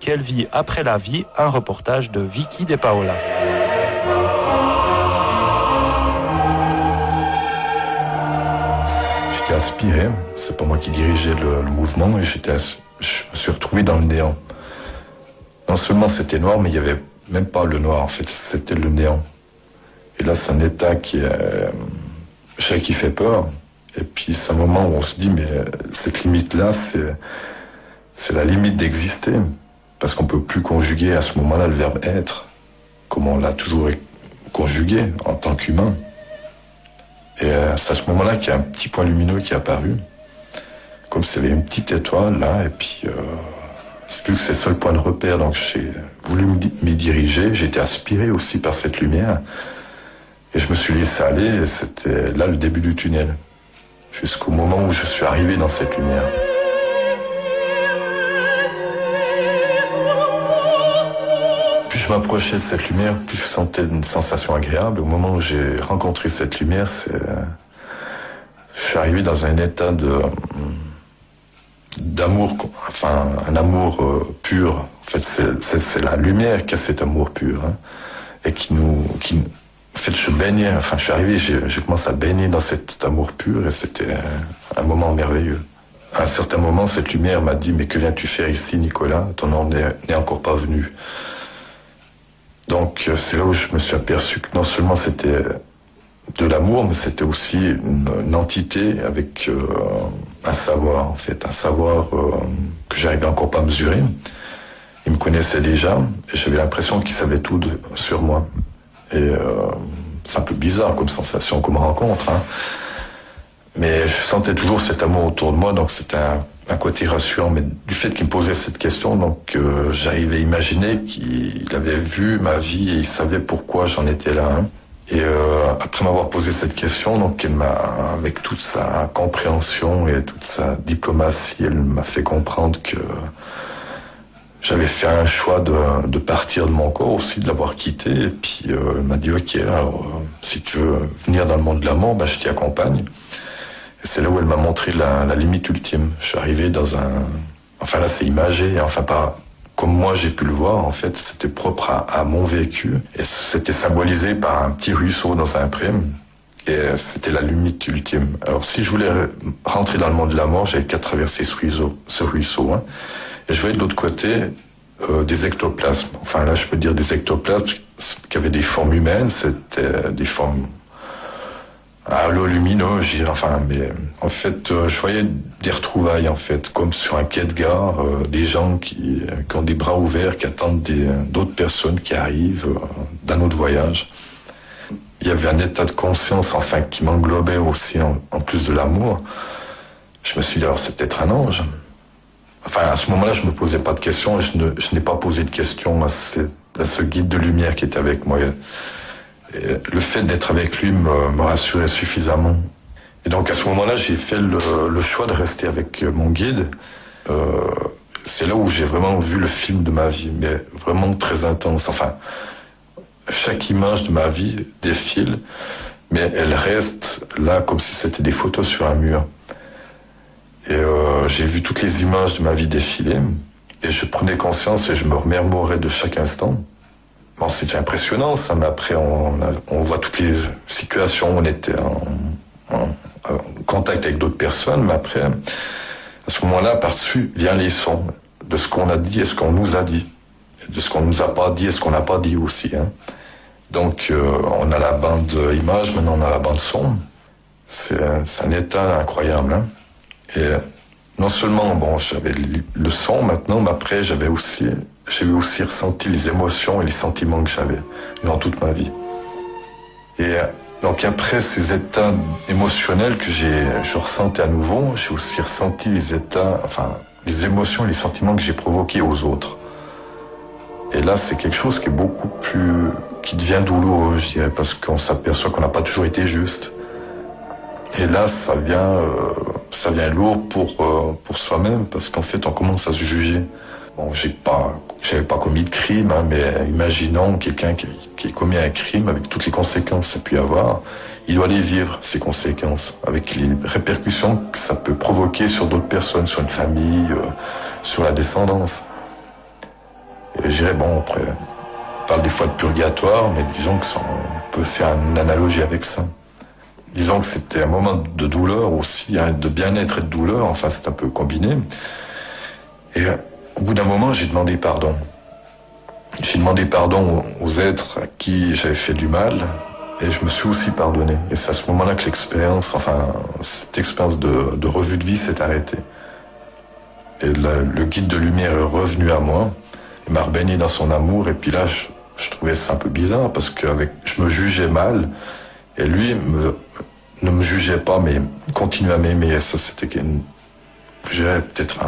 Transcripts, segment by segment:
Quelle vie après la vie, un reportage de Vicky De Paola. J'étais aspiré, c'est pas moi qui dirigeais le mouvement et je me suis retrouvé dans le néant. Non seulement c'était noir, mais il n'y avait même pas le noir, en fait, c'était le néant. Et là, c'est un état qui fait peur. Et puis, c'est un moment où on se dit, mais cette limite-là, c'est la limite d'exister. Parce qu'on ne peut plus conjuguer à ce moment-là le verbe être, comme on l'a toujours conjugué en tant qu'humain. Et c'est à ce moment-là qu'il y a un petit point lumineux qui est apparu. Comme s'il y avait une petite étoile là, et puis vu que c'est le seul point de repère, donc j'ai voulu m'y diriger, j'ai été aspiré aussi par cette lumière, et je me suis laissé aller, et c'était là le début du tunnel, jusqu'au moment où je suis arrivé dans cette lumière. Plus je m'approchais de cette lumière, plus je sentais une sensation agréable. Au moment où j'ai rencontré cette lumière, je suis arrivé dans un état d'amour, enfin un amour pur. En fait, c'est la lumière qui a cet amour pur, hein, et en fait, je baignais. Enfin, je suis arrivé, j'ai commencé à baigner dans cet amour pur, et c'était un moment merveilleux. À un certain moment, cette lumière m'a dit: mais que viens-tu faire ici, Nicolas? Ton heure n'est encore pas venue. Donc, c'est là où je me suis aperçu que non seulement c'était de l'amour, mais c'était aussi une entité avec un savoir, en fait, un savoir que j'arrivais encore pas à mesurer. Il me connaissait déjà, et j'avais l'impression qu'il savait tout sur moi. Et c'est un peu bizarre comme sensation, comme rencontre, hein. Mais je sentais toujours cet amour autour de moi, donc c'était un côté rassurant. Mais du fait qu'il me posait cette question, donc j'arrivais à imaginer qu'il avait vu ma vie et il savait pourquoi j'en étais là, hein. Et après m'avoir posé cette question, donc elle m'a, avec toute sa compréhension et toute sa diplomatie, elle m'a fait comprendre que j'avais fait un choix de partir de mon corps aussi, de l'avoir quitté. Et puis elle m'a dit: ok, alors si tu veux venir dans le monde de l'amour, ben, je t'y accompagne. Et c'est là où elle m'a montré la limite ultime. Je suis arrivé dans enfin là c'est imagé, enfin pas comme moi j'ai pu le voir, en fait c'était propre à mon vécu. Et c'était symbolisé par un petit ruisseau dans un pré. Et c'était la limite ultime. Alors si je voulais rentrer dans le monde de la mort, j'avais qu'à traverser ce ruisseau, hein. Et je voyais de l'autre côté des ectoplasmes. Enfin là je peux dire des ectoplasmes qui avaient des formes humaines, c'était des formes à l'eau lumineux, enfin, mais en fait, je voyais des retrouvailles, en fait, comme sur un quai de gare, des gens qui ont des bras ouverts, qui attendent d'autres personnes qui arrivent d'un autre voyage. Il y avait un état de conscience, enfin, qui m'englobait aussi, en plus de l'amour. Je me suis dit, alors c'est peut-être un ange. Enfin, à ce moment-là, je me posais pas de questions, et je n'ai pas posé de questions à ce guide de lumière qui était avec moi. Et le fait d'être avec lui me rassurait suffisamment. Et donc à ce moment-là, j'ai fait le choix de rester avec mon guide. C'est là où j'ai vraiment vu le film de ma vie, mais vraiment très intense. Enfin, chaque image de ma vie défile, mais elle reste là comme si c'était des photos sur un mur. Et j'ai vu toutes les images de ma vie défiler, et je prenais conscience et je me remémorais de chaque instant. Bon, c'est déjà impressionnant, ça, mais après, on voit toutes les situations, on était en contact avec d'autres personnes, mais après, à ce moment-là, par-dessus, viennent les sons de ce qu'on a dit et ce qu'on nous a dit, de ce qu'on nous a pas dit et ce qu'on n'a pas dit aussi, hein. Donc, on a la bande image, maintenant on a la bande son. C'est un état incroyable, hein. Et non seulement, bon, j'avais le son maintenant, mais après, j'ai aussi ressenti les émotions et les sentiments que j'avais dans toute ma vie. Et donc après ces états émotionnels que je ressentais à nouveau, j'ai aussi ressenti les émotions et les sentiments que j'ai provoqués aux autres. Et là, c'est quelque chose qui devient douloureux, je dirais, parce qu'on s'aperçoit qu'on n'a pas toujours été juste. Et là, ça vient lourd pour soi-même, parce qu'en fait, on commence à se juger. Bon, j'avais pas commis de crime, hein, mais imaginons quelqu'un qui commis un crime avec toutes les conséquences que ça peut avoir, il doit les vivre, ces conséquences, avec les répercussions que ça peut provoquer sur d'autres personnes, sur une famille, sur la descendance. Et je dirais, bon, après, on parle des fois de purgatoire, mais disons que on peut faire une analogie avec ça. Disons que c'était un moment de douleur aussi, hein, de bien-être et de douleur, enfin c'est un peu combiné. Et au bout d'un moment, j'ai demandé pardon. J'ai demandé pardon aux êtres à qui j'avais fait du mal, et je me suis aussi pardonné. Et c'est à ce moment-là que cette expérience de revue de vie s'est arrêtée. Et le guide de lumière est revenu à moi, il m'a rebaigné dans son amour, et puis là, je trouvais ça un peu bizarre, parce que je me jugeais mal, et lui ne me jugeait pas, mais continuait à m'aimer. Et ça, c'était je dirais peut-être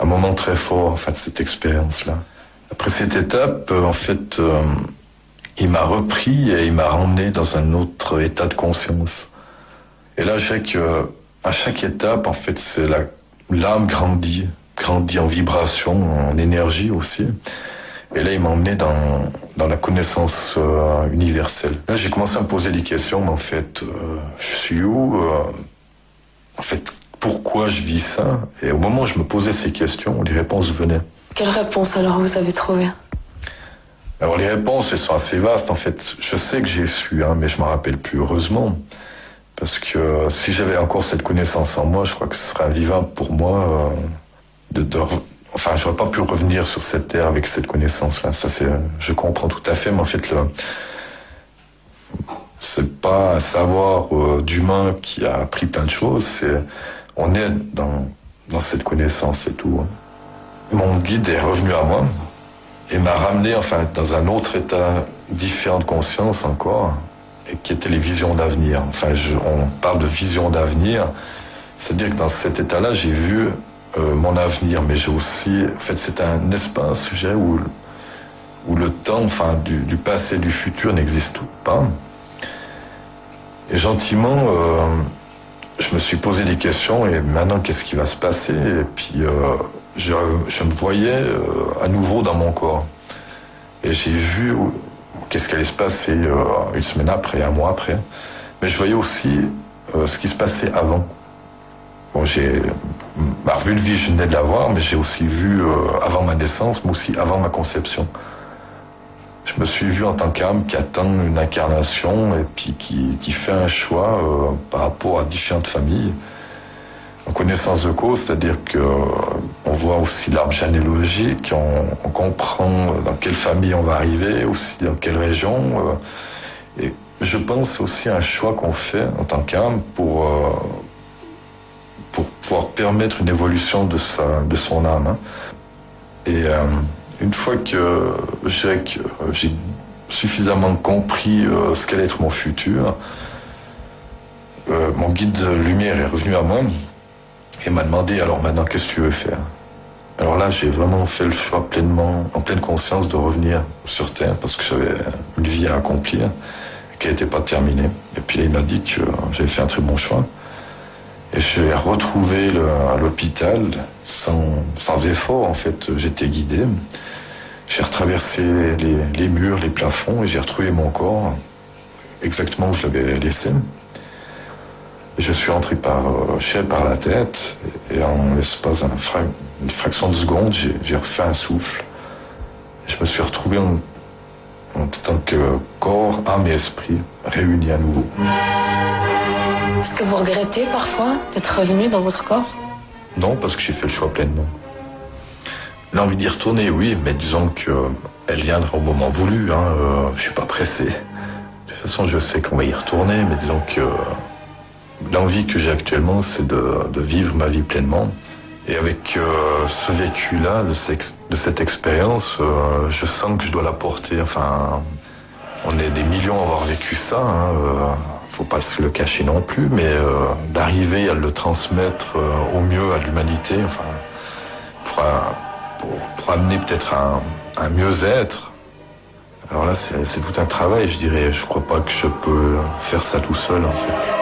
un moment très fort, en fait, de cette expérience-là. Après cette étape, en fait, il m'a repris et il m'a ramené dans un autre état de conscience. Et là, je sais que à chaque étape, en fait, l'âme grandit en vibration, en énergie aussi. Et là, il m'a emmené dans la connaissance universelle. Là, j'ai commencé à me poser des questions, mais en fait, je suis où en fait, pourquoi je vis ça? Et au moment où je me posais ces questions, les réponses venaient. Quelles réponses alors vous avez trouvées? Alors les réponses, elles sont assez vastes en fait. Je sais que j'ai su, hein, mais je m'en rappelle plus, heureusement. Parce que si j'avais encore cette connaissance en moi, je crois que ce serait invivable pour moi enfin, j'aurais pas pu revenir sur cette terre avec cette connaissance-là. Ça, je comprends tout à fait, mais en fait, c'est pas un savoir d'humain qui a appris plein de choses. On est dans cette connaissance, c'est tout. Hein. Mon guide est revenu à moi et m'a ramené, enfin, dans un autre état différent de conscience encore, et qui était les visions d'avenir. Enfin, on parle de visions d'avenir, c'est-à-dire que dans cet état-là, j'ai vu mon avenir, mais j'ai aussi, en fait, c'est un espace, je dirais, où le temps, enfin, du passé et du futur n'existe pas. Et gentiment, je me suis posé des questions, et maintenant, qu'est-ce qui va se passer? Et puis, je me voyais à nouveau dans mon corps. Et j'ai vu qu'est-ce qui allait se passer une semaine après, un mois après. Mais je voyais aussi ce qui se passait avant. Bon, ma revue de vie, je venais de la voir, mais j'ai aussi vu avant ma naissance, mais aussi avant ma conception. Je me suis vu en tant qu'âme qui attend une incarnation et puis qui fait un choix par rapport à différentes familles. En connaissance de cause, c'est-à-dire qu'on voit aussi l'arbre généalogique, on comprend dans quelle famille on va arriver, aussi dans quelle région. Et je pense que c'est aussi un choix qu'on fait en tant qu'âme pour pouvoir permettre une évolution de son âme. Hein. Et une fois que j'ai suffisamment compris ce qu'allait être mon futur, mon guide de lumière est revenu à moi et m'a demandé, alors maintenant, qu'est-ce que tu veux faire? Alors là, j'ai vraiment fait le choix en pleine conscience de revenir sur Terre parce que j'avais une vie à accomplir qui n'était pas terminée. Et puis là, il m'a dit que j'avais fait un très bon choix. Et je l'ai retrouvé à l'hôpital sans effort, en fait. J'étais guidé. J'ai retraversé les murs, les plafonds et j'ai retrouvé mon corps exactement où je l'avais laissé. Je suis entré par la tête et en l'espace une fraction de seconde, j'ai refait un souffle. Je me suis retrouvé en tant que corps, âme et esprit réunis à nouveau. Est-ce que vous regrettez parfois d'être revenu dans votre corps? Non, parce que j'ai fait le choix pleinement. L'envie d'y retourner, oui, mais disons qu'elle viendra au moment voulu. Hein, je suis pas pressé. De toute façon, je sais qu'on va y retourner, mais disons que l'envie que j'ai actuellement, c'est de vivre ma vie pleinement. Et avec ce vécu-là, de cette expérience, je sens que je dois la porter. Enfin, on est des millions à avoir vécu ça. Hein, faut pas se le cacher non plus, mais d'arriver à le transmettre au mieux à l'humanité, enfin, pour amener peut-être un mieux-être. Alors là, c'est tout un travail, je dirais. Je crois pas que je peux faire ça tout seul, en fait.